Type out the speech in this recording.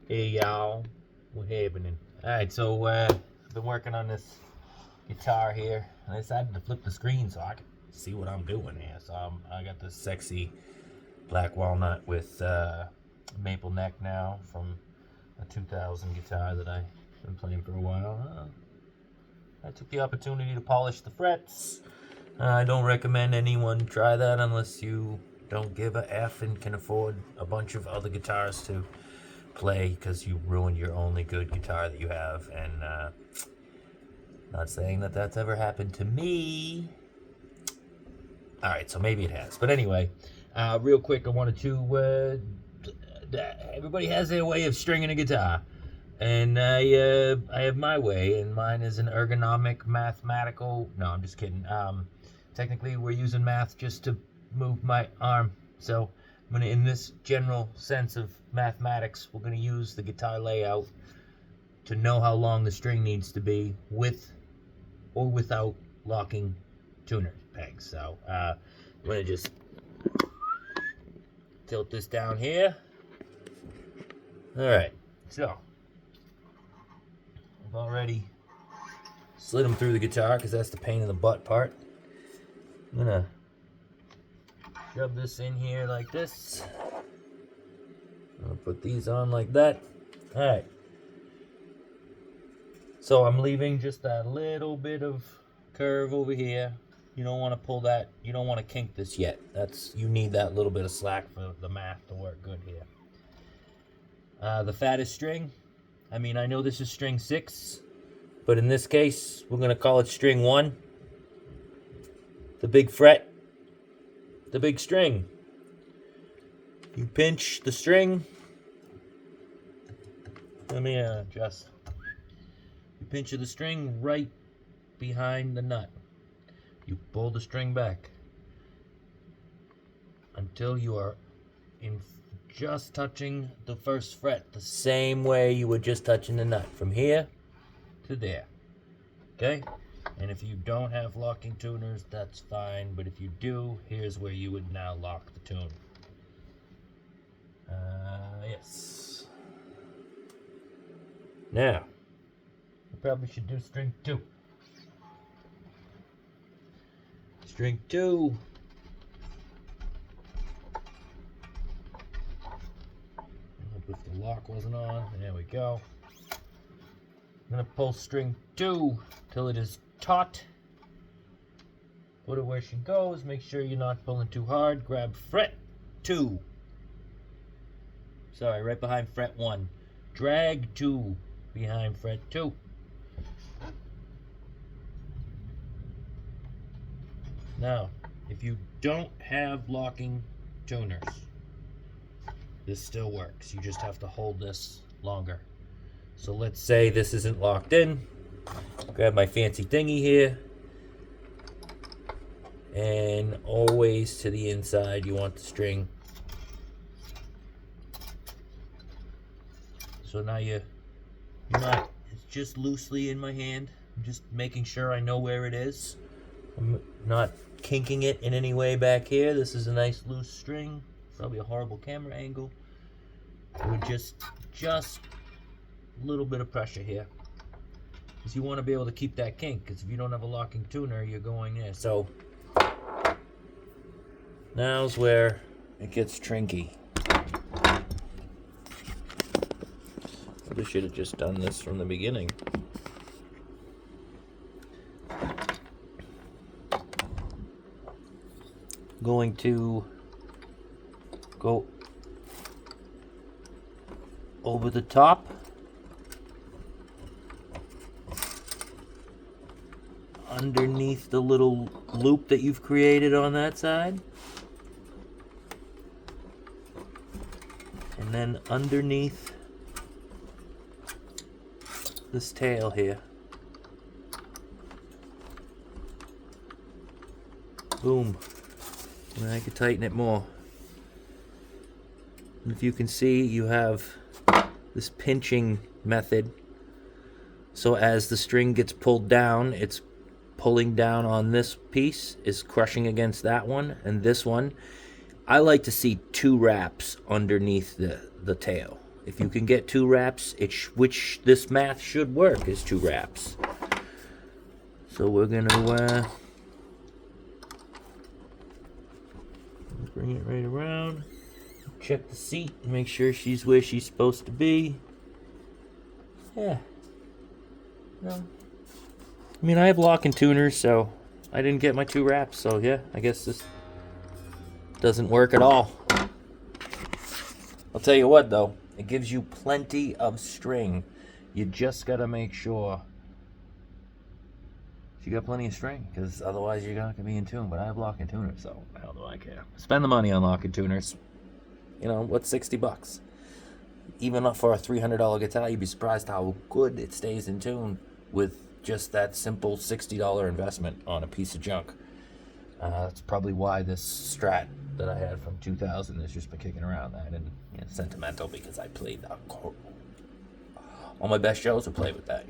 Hey y'all, what happening? Alright, so I've been working on this guitar here. I decided to flip the screen so I can see what I'm doing here. So I got this sexy black walnut with maple neck now from a 2000 guitar that I've been playing for a while. I took the opportunity to polish the frets. I don't recommend anyone try that unless you don't give a F and can afford a bunch of other guitars to play, because you ruined your only good guitar that you have. And not saying that that's ever happened to me. All right, so maybe it has, but anyway, real quick, I wanted to everybody has their way of stringing a guitar, and I have my way, and mine is an ergonomic mathematical. No, I'm just kidding. Technically we're using math just to move my arm, so I'm gonna, in this general sense of mathematics, we're gonna use the guitar layout to know how long the string needs to be with or without locking tuner pegs. So I'm gonna just tilt this down here. All right, so I've already slid them through the guitar because that's the pain in the butt part. I'm gonna shove this in here like this. I'm gonna put these on like that. All right. So I'm leaving just that little bit of curve over here. You don't want to pull that. You don't want to kink this yet. You need that little bit of slack for the math to work good here. The fattest string. I mean, I know this is string 6, but in this case, we're gonna call it string 1. The big fret, the big string. You pinch the string. Let me adjust. You pinch the string right behind the nut. You pull the string back until you are just touching the first fret, the same way you were just touching the nut, from here to there. Okay? And if you don't have locking tuners, that's fine. But if you do, here's where you would now lock the tune. Yes. Now, I probably should do string 2. String 2. If the lock wasn't on, there we go. I'm gonna pull string 2 till it is taut. Put it where she goes. Make sure you're not pulling too hard. Grab fret 2. Sorry, right behind fret 1. Drag 2 behind fret 2. Now, if you don't have locking tuners, this still works. You just have to hold this longer. So let's say this isn't locked in. Grab my fancy thingy here. And always to the inside, you want the string. So now it's just loosely in my hand. I'm just making sure I know where it is. I'm not kinking it in any way back here. This is a nice loose string. Probably a horrible camera angle. With just a little bit of pressure here, because you want to be able to keep that kink, because if you don't have a locking tuner, you're going there. So now's where it gets trinky. I should have just done this from the beginning. Going to go over the top, underneath the little loop that you've created on that side, and then underneath this tail here. Boom. And I could tighten it more. And if you can see, you have this pinching method. So as the string gets pulled down, it's pulling down on this piece, is crushing against that one, and this one. I like to see 2 wraps underneath the tail. If you can get 2 wraps, which this math should work, is 2 wraps. So we're gonna bring it right around. Check the seat, make sure she's where she's supposed to be. Yeah. No. I mean, I have locking tuners, so I didn't get my 2 wraps, so yeah, I guess this doesn't work at all. I'll tell you what, though, it gives you plenty of string. You just gotta make sure you got plenty of string, because otherwise you're not gonna be in tune. But I have locking tuners, so how do I care? Spend the money on locking tuners. You know, what's $60? Even for a $300 guitar, you'd be surprised how good it stays in tune with just that simple $60 investment on a piece of junk. That's probably why this Strat that I had from 2000 has just been kicking around. I didn't, sentimental, because I played that. All my best shows would play with that,